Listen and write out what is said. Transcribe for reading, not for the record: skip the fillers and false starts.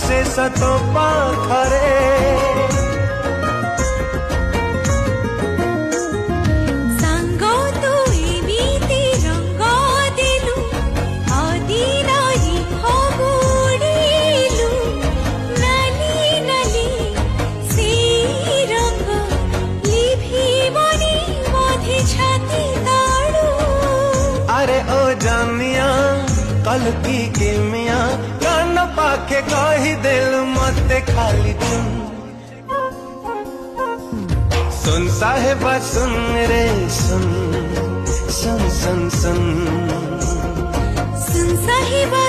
ଶେଷ ତୋ ପାଖରେ। अरे ओ जानिया कल की किमिया कान पाके कही दिल मते खाली सुन साहेबा सुन रे सुन सुन सुन सुन सुन साहेबा